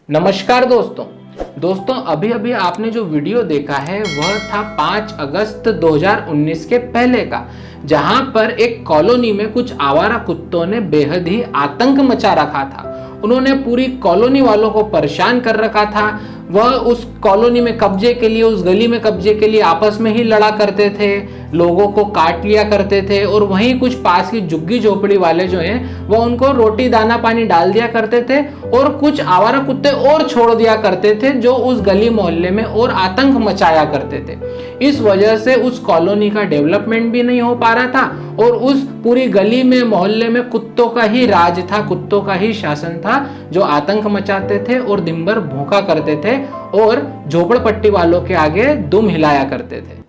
नमस्कार दोस्तों अभी अभी आपने जो वीडियो देखा है वह था 5 अगस्त 2019 के पहले का, जहां पर एक कॉलोनी में कुछ आवारा कुत्तों ने बेहद ही आतंक मचा रखा था। उन्होंने पूरी कॉलोनी वालों को परेशान कर रखा था। वह उस कॉलोनी में कब्जे के लिए, उस गली में कब्जे के लिए आपस में ही लड़ा करते थे, लोगों को काट लिया करते थे और वहीं कुछ पास की झुग्गी झोपड़ी वाले जो हैं वह उनको रोटी दाना पानी डाल दिया करते थे और कुछ आवारा कुत्ते और छोड़ दिया करते थे जो उस गली मोहल्ले में और आतंक मचाया करते थे। इस वजह से उस कॉलोनी का डेवलपमेंट भी नहीं हो पा रहा था और उस पूरी गली में मोहल्ले में कुत्तों का ही राज था, कुत्तों का ही शासन था जो आतंक मचाते थे और दिन भर भौंका करते थे और झोपड़पट्टी वालों के आगे दुम हिलाया करते थे।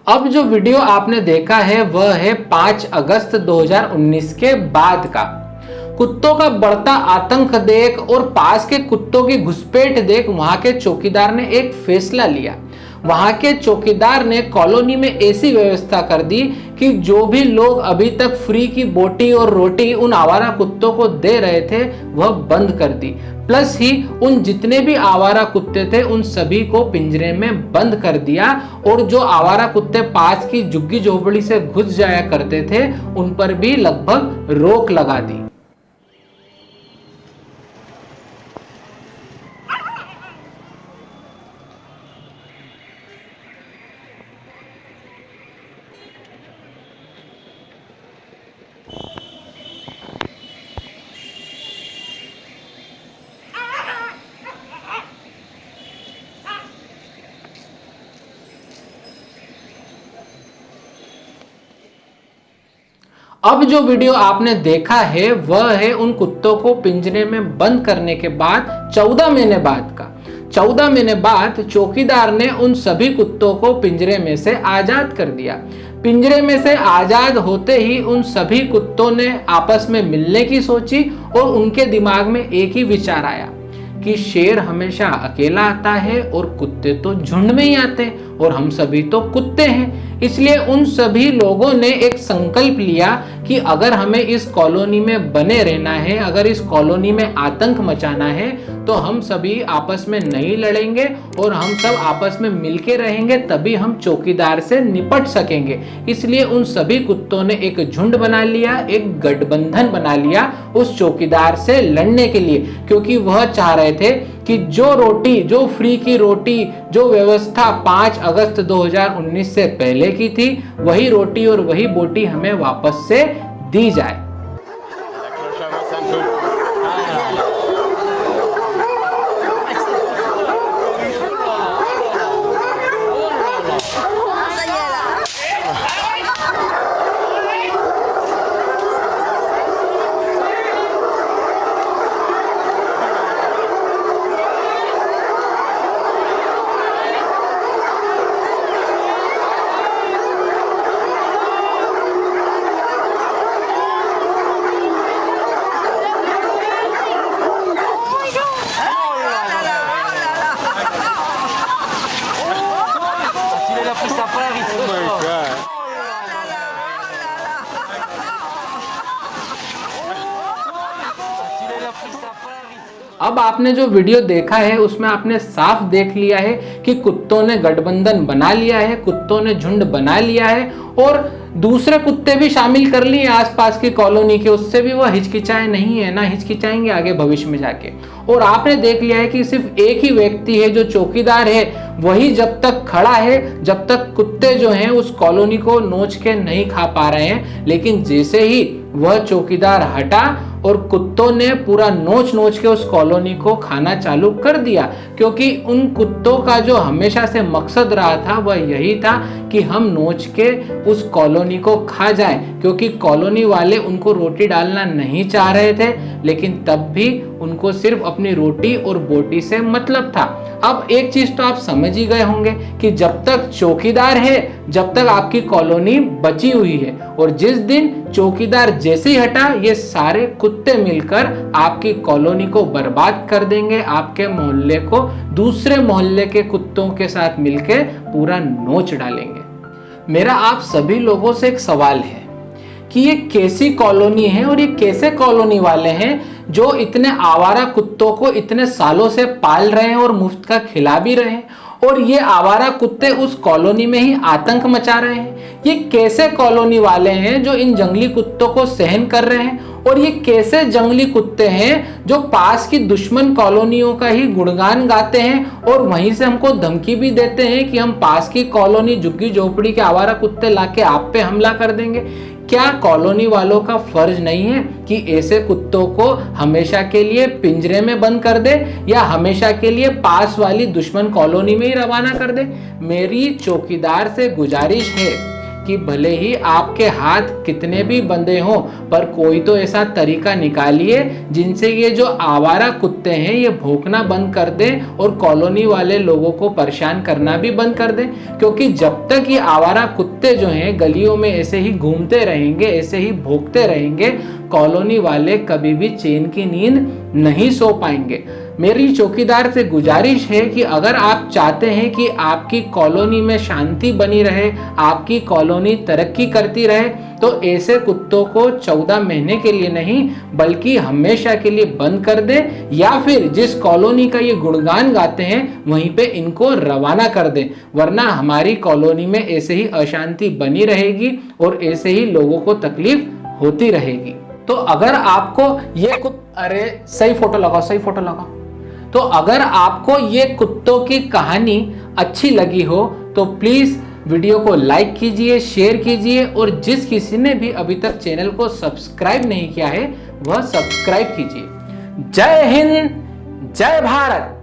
अब जो वीडियो आपने देखा है वह है 5 अगस्त 2019 के बाद का। कुत्तों का बढ़ता आतंक देख और पास के कुत्तों की घुसपैठ देख वहां के चौकीदार ने एक फैसला लिया। वहां के चौकीदार ने कॉलोनी में ऐसी व्यवस्था कर दी कि जो भी लोग अभी तक फ्री की बोटी और रोटी उन आवारा कुत्तों को दे रहे थे वह बंद कर दी। प्लस ही उन जितने भी आवारा कुत्ते थे उन सभी को पिंजरे में बंद कर दिया और जो आवारा कुत्ते पास की झुग्गी झोपड़ी से घुस जाया करते थे उन पर भी लगभग रोक लगा दी। अब जो वीडियो आपने देखा है वह है उन कुत्तों को पिंजरे में बंद करने के बाद 14 महीने बाद का। 14 महीने बाद चौकीदार ने उन सभी कुत्तों को पिंजरे में से आजाद कर दिया। पिंजरे में से आजाद होते ही उन सभी कुत्तों ने आपस में मिलने की सोची और उनके दिमाग में एक ही विचार आया कि शेर हमेशा अकेला आता है और कुत्ते तो झुंड में ही आते हैं और हम सभी तो कुत्ते हैं। इसलिए उन सभी लोगों ने एक संकल्प लिया कि अगर हमें इस कॉलोनी में बने रहना है, अगर इस कॉलोनी में आतंक मचाना है तो हम सभी आपस में नहीं लड़ेंगे और हम सब आपस में मिलके रहेंगे, तभी हम चौकीदार से निपट सकेंगे। इसलिए उन सभी कुत्तों ने एक झुंड बना लिया, एक गठबंधन बना लिया उस चौकीदार से लड़ने के लिए, क्योंकि वह चाह रहे थे कि जो रोटी, जो फ्री की रोटी, जो व्यवस्था 5 अगस्त 2019 से पहले की थी वही रोटी और वही बोटी हमें वापस से दी जाए। अब आपने जो वीडियो देखा है उसमें आपने साफ देख लिया है कि कुत्तों ने गठबंधन बना लिया है, कुत्तों ने झुंड बना लिया है और दूसरे कुत्ते भी शामिल कर लिए आसपास की कॉलोनी के, उससे भी वह हिचकिचाए नहीं है, ना हिचकिचाएंगे आगे भविष्य में जाके। और आपने देख लिया है कि सिर्फ एक ही व्यक्ति है जो चौकीदार है, वही जब तक खड़ा है, जब तक कुत्ते जो हैं उस कॉलोनी को नोच के नहीं खा पा रहे हैं। लेकिन जैसे ही वह चौकीदार हटा और कुत्तों ने पूरा नोच नोच के उस कॉलोनी को खाना चालू कर दिया, क्योंकि उन कुत्तों का जो हमेशा से मकसद रहा था वह यही था कि हम नोच के उस कॉलोनी को खा जाएं, क्योंकि कॉलोनी वाले उनको रोटी डालना नहीं चाह रहे थे। लेकिन तब भी उनको सिर्फ अपनी रोटी और बोटी से मतलब था। अब एक चीज तो आप समझ ही गए होंगे कि जब तक चौकीदार है, जब तक आपकी कॉलोनी बची हुई है, और जिस दिन चौकीदार जैसे ही हटा, ये सारे कुत्ते मिलकर आपकी कॉलोनी को बर्बाद कर देंगे, आपके मोहल्ले को दूसरे मोहल्ले के कुत्तों के साथ मिलकर पूरा नोच डालेंगे। मेरा आप सभी लोगों से एक सवाल है कि ये कैसी कॉलोनी है और ये कैसे कॉलोनी वाले हैं जो इतने आवारा कुत्तों को इतने सालों से पाल रहे हैं और मुफ्त का खिला भी रहे हैं, और ये आवारा कुत्ते उस कॉलोनी में ही आतंक मचा रहे हैं। ये कैसे कॉलोनी वाले हैं जो इन जंगली कुत्तों को सहन कर रहे हैं, और ये कैसे जंगली कुत्ते हैं जो पास की दुश्मन कॉलोनियों का ही गुणगान गाते हैं और वहीं से हमको धमकी भी देते हैं कि हम पास की कॉलोनी झुग्गी झोपड़ी के आवारा कुत्ते लाके आप पे हमला कर देंगे। क्या कॉलोनी वालों का फर्ज नहीं है कि ऐसे कुत्तों को हमेशा के लिए पिंजरे में बंद कर दे या हमेशा के लिए पास वाली दुश्मन कॉलोनी में ही रवाना कर दे? मेरी चौकीदार से गुजारिश है कि भले ही आपके हाथ कितने भी बंधे हों, पर कोई तो ऐसा तरीका निकालिए जिनसे ये जो आवारा कुत्ते हैं ये भौंकना बंद कर दें और कॉलोनी वाले लोगों को परेशान करना भी बंद कर दें। क्योंकि जब तक ये आवारा कुत्ते जो हैं गलियों में ऐसे ही घूमते रहेंगे, ऐसे ही भौंकते रहेंगे, कॉलोनी वाले कभी भी चैन की नींद नहीं सो पाएंगे। मेरी चौकीदार से गुजारिश है कि अगर आप चाहते हैं कि आपकी कॉलोनी में शांति बनी रहे, आपकी कॉलोनी तरक्की करती रहे, तो ऐसे कुत्तों को 14 महीने के लिए नहीं बल्कि हमेशा के लिए बंद कर दे, या फिर जिस कॉलोनी का ये गुणगान गाते हैं वहीं पे इनको रवाना कर दे, वरना हमारी कॉलोनी में ऐसे ही अशांति बनी रहेगी और ऐसे ही लोगों को तकलीफ होती रहेगी। तो अगर आपको ये अरे सही फोटो लगाओ, सही फोटो लगाओ। तो अगर आपको ये कुत्तों की कहानी अच्छी लगी हो तो प्लीज वीडियो को लाइक कीजिए, शेयर कीजिए, और जिस किसी ने भी अभी तक चैनल को सब्सक्राइब नहीं किया है वह सब्सक्राइब कीजिए। जय हिंद, जय भारत।